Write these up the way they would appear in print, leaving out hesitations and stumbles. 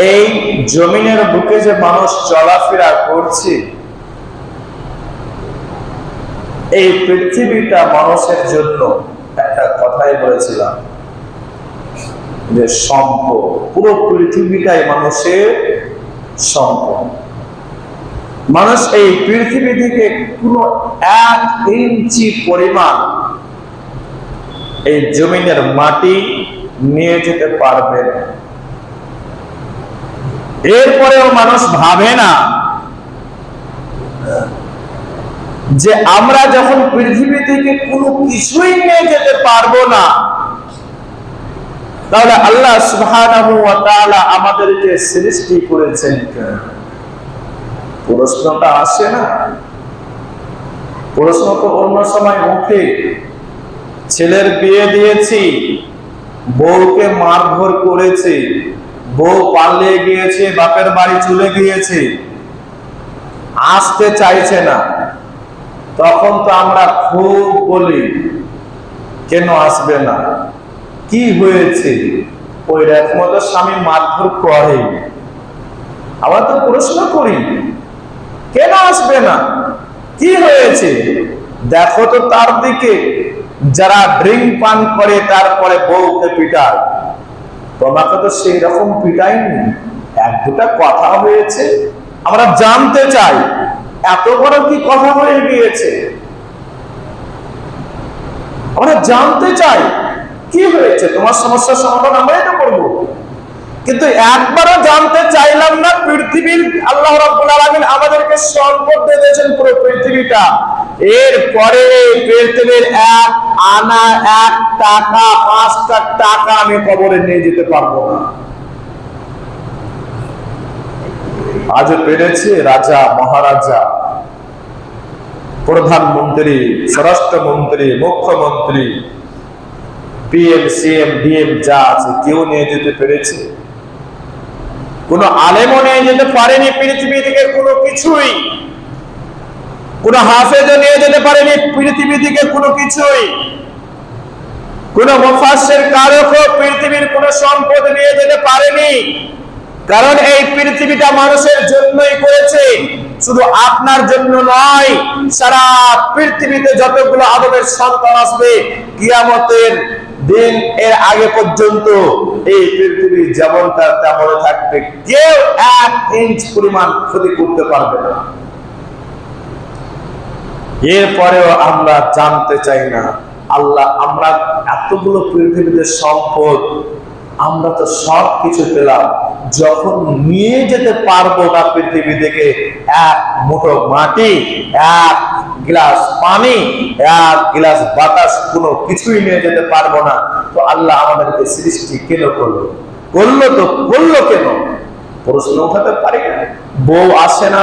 এই জমিনের বুকে যে মানুষ চলাফেরা করছে, এই পৃথিবীটা মানুষের জন্য একটা কথাই বলেছিলাম যে সম্পদ, পুরো পৃথিবীটাই মানুষের সম্পদ। মানুষ এই পৃথিবী থেকে কোনো 1 ইঞ্চি পরিমাণ এই জমিনের মাটি নিয়ে যেতে পারবে না। এরপরেও মানুষ ভাবে না যে আমরা যখন পৃথিবী থেকে কোনো কিছুই নিয়ে যেতে পারবো না, তাহলে আল্লাহ সুবহানাহু ওয়া তাআলা আমাদেরকে সৃষ্টি করেছেন কেন? প্রশ্নটা আসে না? প্রশ্ন তো অন্য সময় উঠে। ছেলের বিয়ে দিয়েছি, বউকে মারধর করেছে, বউ পালিয়ে গিয়েছে, বাপের বাড়ি চলে গিয়েছে, আসতে চাইছে না, তখন তো আমরা খুব বলি কেন আসবে না, কি হয়েছে? ওই রকম তো স্বামী মারধর করে। আমরা তো প্রশ্ন করি কেন আসবে না, কি হয়েছে? দেখো তো তার দিকে, যারা ড্রিঙ্ক পান করে তারপরে বউকে পিটায়, তোমাকে তো সেই রকম পিটাইনি, 1-2টা কথা হয়েছে। আমরা জানতে চাই এত বড় কি কথা হয়ে গিয়েছে, আমরা জানতে চাই কি হয়েছে, তোমার সমস্যার সমাধান আমরাই তো করবো। কিন্তু একবারও জানতে চাইলাম না পৃথিবীর আল্লাহ রাব্বুল আলামিন আমাদেরকে সম্পদ দিয়েছেন পুরো পৃথিবীটা। এরপরে পৃথিবীর 1 আনা 1 টাকা 5টা টাকা আমি কবরে নিয়ে যেতে পারবো না। আজ পেরেছে রাজা, মহারাজা, প্রধানমন্ত্রী, স্বরাষ্ট্রমন্ত্রী, মুখ্যমন্ত্রী, পিএম, সিএম, ডিএম যা আছে, কেউ নিয়ে যেতে পেরেছে? কোন আলেমও নিয়ে যেতে পারেনি পৃথিবী থেকে কোনো কিছুই। কোন হাফেজও নিয়ে যেতে পারেনি পৃথিবী থেকে কোনো কিছুই। কোন মুফাসসির কারকও পৃথিবীর কোন সম্পদ নিয়ে যেতে পারেনি। কারণ এই পৃথিবীটা মানুষের জন্যই করেছে, শুধু আপনার জন্য নয়। সারা পৃথিবীতে যতগুলো আদমের সন্তান আসবে কিয়ামতের দিন এর আগে পর্যন্ত এই পৃথিবী যেমনটা তেমন থাকবে, কেউ 1 ইঞ্চ পরিমাণ ক্ষতি করতে পারবে না। এরপরেও আমরা জানতে চাই না, আল্লাহ আমরা এতগুলো পৃথিবীতে সম্পদ, আমরা তো সব কিছু পেলাম, যখন নিয়ে যেতে পারবো না পৃথিবী থেকে 1 মুঠো মাটি, 1 গ্লাস পানি, 1 গ্লাস বাতাস, কোনো কিছুই নিয়ে যেতে পারবো না, তো আল্লাহ আমাদেরকে সৃষ্টি কেন করলো? তো করলো কেন? প্রশ্ন উঠাতে পারি না। বউ আসে না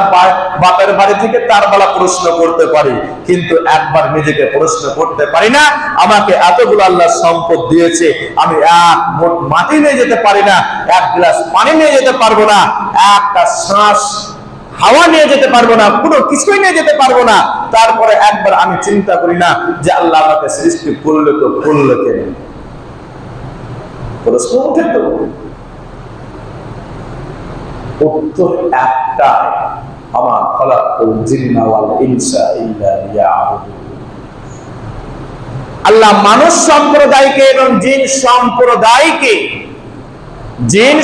বাপের বাড়ি থেকে, তার বেলা প্রশ্ন করতে পারি, কিন্তু একবার নিজেকে প্রশ্ন করতে পারি না, আমাকে এতগুলো আল্লাহ সম্পদ দিয়েছে, আমি 1 মুঠ মাটি নিয়ে যেতে পারি না, 1 গ্লাস পানি নিয়ে যেতে পারবো না, একটা শ্বাস হাওয়া নিয়ে যেতে পারবো না, কোনো কিছুই নিয়ে যেতে পারবো না, তারপরে একবার আমি চিন্তা করি না যে আল্লাহ আমাকে সৃষ্টি করলো তো করলো কেন? প্রশ্ন উঠে তো? উত্তর একটাই, আমা খালাকুল জিন্না ওয়াল ইনসা ইল্লা লিয়াবুদুন। আল্লাহ মানুষ সম্প্রদায়কে এবং জিন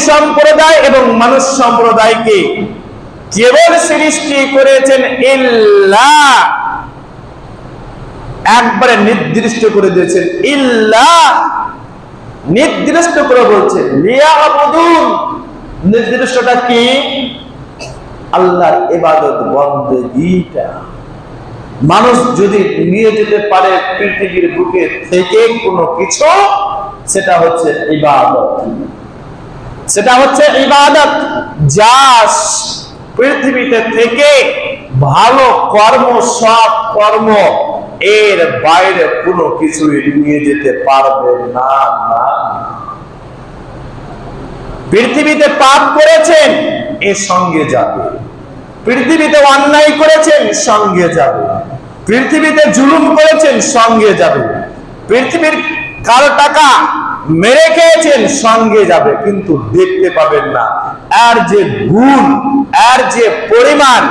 সম্প্রদায় এবং মানুষ সম্প্রদায়কে কেবল সৃষ্টি করেছেন ইল্লা, একবারে নির্দিষ্ট করে দিয়েছেন, ইল্লা নির্দিষ্ট করে বলছেন লিয়াবুদুন। নির্দিষ্টটা কি? আল্লাহর ইবাদত বন্দেগীটা। মানুষ যদি নিয়ে যেতে পারে পৃথিবীর বুকে থেকে কোনো কিছু, সেটা হচ্ছে ইবাদত। সেটা হচ্ছে ইবাদত। যা পৃথিবীতে থেকে ভালো কর্ম, সৎ কর্ম, এর বাইরে কোনো কিছুই নিয়ে যেতে পারবে না। পৃথিবীতে পাপ করেছেন, এর সঙ্গে যাবে। পৃথিবীতে অন্যায় করেছেন, সঙ্গে যাবে। পৃথিবীতে জুলুম করেছেন, সঙ্গে যাবে। পৃথিবীর কারো টাকা মেরে খেয়েছেন, সঙ্গে যাবে, কিন্তু দেখতে পাবেন না। এর যে গুণ, এর যে পরিমাণ,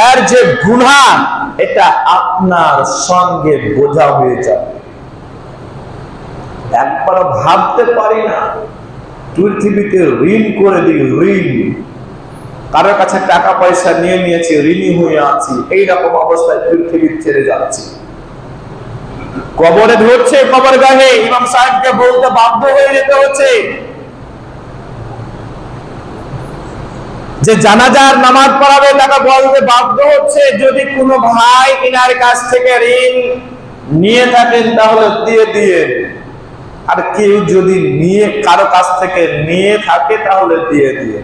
এর যে গুনাহ, এটা আপনার সঙ্গে বোঝা হয়ে যাবে। একবার ভাবতে পারি না পৃথিবীতে ঋণ করে দিই, ঋণ, কারোর কাছে টাকা পয়সা নিয়ে নিয়েছি, ঋণী হয়ে আছি, এইরকম অবস্থায় পৃথিবী ছেড়ে যাচ্ছি। কবরে ধরছে, কবরগাহে ইমাম সাহেবকে বলতে বাধ্য হয়ে যেতে হচ্ছে যে জানাজার নামাজ পড়াবে, তাকে বলতে বাধ্য হচ্ছে যদি কোনো ভাই ইনার কাছ থেকে ঋণ নিয়ে থাকেন তাহলে দিয়ে দিয়ে, আর কেউ যদি নিয়ে কারো কাছ থেকে নিয়ে থাকে তাহলে দিয়ে দিয়ে।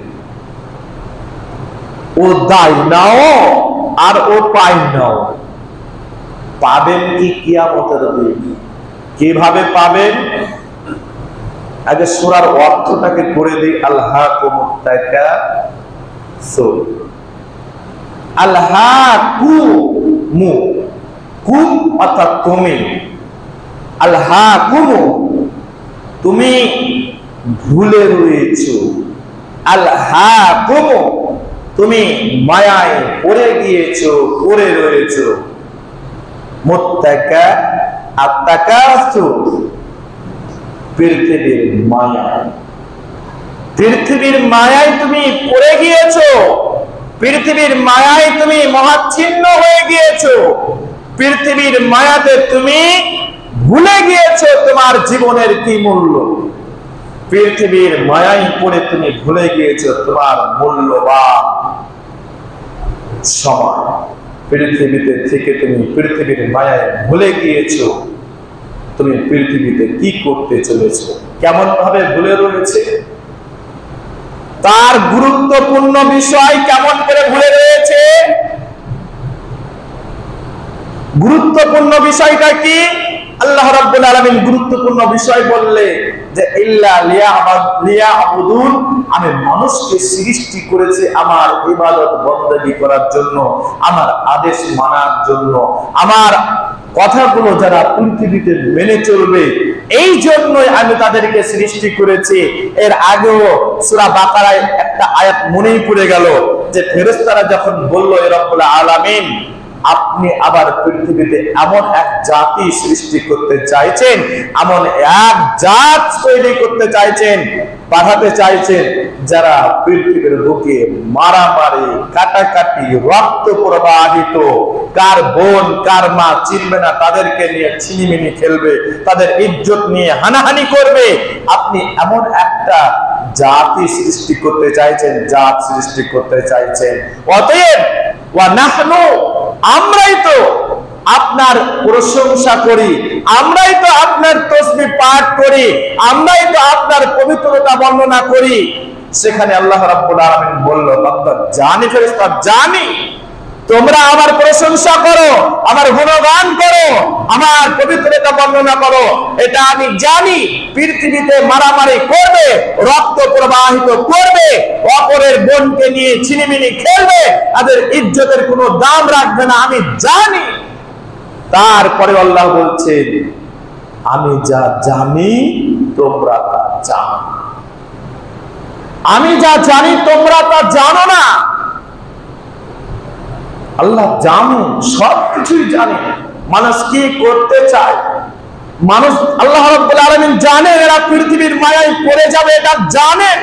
ও দায় নাও আর ও পাই নাও। পাবেন কি কিয়ামতের দিন? কিভাবে পাবেন? আগে সূরার অর্থটাকে করে দিই। আলহাকুমুত তাকাসুর। আলহাকুমু, কুম অর্থাৎ তুমি, আলহাকুমু তুমি ভুলে রয়েছো, আলহাকুমু তুমি মায়ায় পড়ে গিয়েছো, পড়ে রয়েছো। মুত্তাকা আত্তাকাসুর, পৃথিবীর মায়ায়, পৃথিবীর মায়ায় তুমি পড়ে গিয়েছো, পৃথিবীর মায়ায় তুমি মহাচ্ছিন্ন হয়ে গিয়েছো, পৃথিবীর মায়াতে তুমি ভুলে গিয়েছো তোমার জীবনের কি মূল্য। পৃথিবীর মায়ায় পড়ে তুমি ভুলে গিয়েছো তোমার মূল্যবান সময়। পৃথিবীতে থেকে তুমি পৃথিবীর মায়ায় ভুলে গিয়েছো তুমি পৃথিবীতে কি করতে চলেছো, কেমন ভাবে ভুলে রয়েছে, তার গুরুত্বপূর্ণ বিষয় কেমন করে ভুলে রয়েছে। গুরুত্বপূর্ণ বিষয়টা কি? আল্লাহ রাব্বুল আলামিন গুরুত্বপূর্ণ বিষয় বললে যে ইল্লা লিয়াবুদুন, আমি মানুষকে সৃষ্টি করেছি আমার ইবাদত বন্দেগী করার জন্য, আমার আদেশ মানার জন্য, আমার কথাগুলো যারা পৃথিবীতে মেনে চলবে, এই জন্যই আমি তাদেরকে সৃষ্টি করেছি। এর আগেও সূরা বাকারায় একটা আয়াত মনেই পড়ে গেল যে ফেরেশতারা যখন বলল এ রব্বুল আলামিন আপনি আবার পৃথিবীতে এমন এক জাতি সৃষ্টি করতে চাইছেন, এমন এক জাত তৈরি করতে চাইছেন, পাঠাতে চাইছেন যারা পৃথিবীর বুকে মারামারি, কাটাকাটি, রক্ত প্রবাহিত, কার বোন কার মা চিনবে না তাদেরকে নিয়ে ছিনিমিনি খেলবে, তাদের ইজ্জত নিয়ে হানাহানি করবে। আপনি এমন একটা জাতি সৃষ্টি করতে চাইছেন, জাত সৃষ্টি করতে চাইছেন। অতএব ওয়া নাহনু, আমরাই তো আপনার প্রশংসা করি, আমরাই তো আপনার তাসবিহ পাঠ করি, আমরাই তো আপনার পবিত্রতা বর্ণনা করি। সেখানে আল্লাহ রাব্বুল আলামিন বলল, বান্দা জানি, ফেরেশতা জানি তোমরা আমার প্রশংসা করো, আমার গুণগান করো, আমার পবিত্রতা বর্ণনা করো, এটা আমি জানি। পৃথিবীতে মারামারি করবে, রক্ত প্রবাহিত করবে, অপরের বোনকে নিয়ে ছিনিমিনি খেলবে, তাদের ইজ্জতের কোনো দাম রাখবে না, আমি জানি। তারপরে আল্লাহ বলছেন আমি যা জানি তোমরা তা জানো, আমি যা জানি তোমরা তা জানো না। আল্লাহ জানো, সবকিছুই জানে। মানুষ কি করতে চায়, মানুষ, আল্লাহ রাব্বুল আলামিন জানেন এরা পৃথিবীর মায়ায় পড়ে যাবে, এটা জানেন।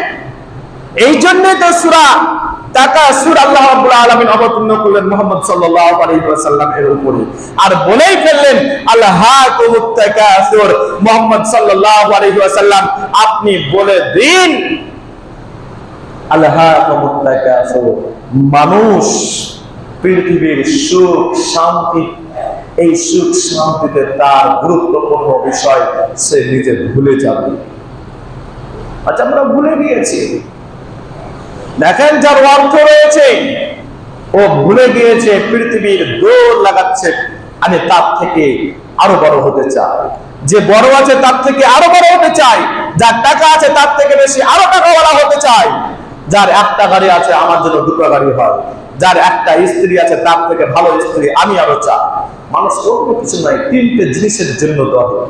এই জন্যই তো সূরা তাকাসুর আল্লাহ রাব্বুল আলামিন অবতীর্ণ করলেন মুহাম্মদ সাল্লাল্লাহু আলাইহি ওয়াসাল্লাম এর উপরে, আর বলেই ফেললেন আলহাকুমুত তাকাসুর। মুহাম্মদ সাল্লাল্লাহু আলাইহি ওয়াসাল্লাম আপনি বলে দিন আলহাকুমুত তাকাসুর, মানুষ পৃথিবীর সুখ শান্তি, এই সুখ শান্তিতে তার গুরুত্বপূর্ণ বিষয় সে নিজে ভুলে যাবে। আচ্ছা, আমরা ভুলে গিয়েছি। দেখেন যার অর্থ রয়েছে ও ভুলে গিয়েছে, পৃথিবীর দৌড় লাগাচ্ছে আমি তার থেকে আরো বড় হতে চাই, যে বড় আছে তার থেকে আরো বড় হতে চাই, যার টাকা আছে তার থেকে বেশি আরো টাকাওয়ালা হতে চাই, যার একটা গাড়ি আছে আমার জন্য দুটো গাড়ি হয়, যার একটা স্ত্রী আছে তার থেকে ভালো স্ত্রী আমি আরো চাই। মানুষ অন্য কিছু নাই, তিনটে জিনিসের জন্য দরকার।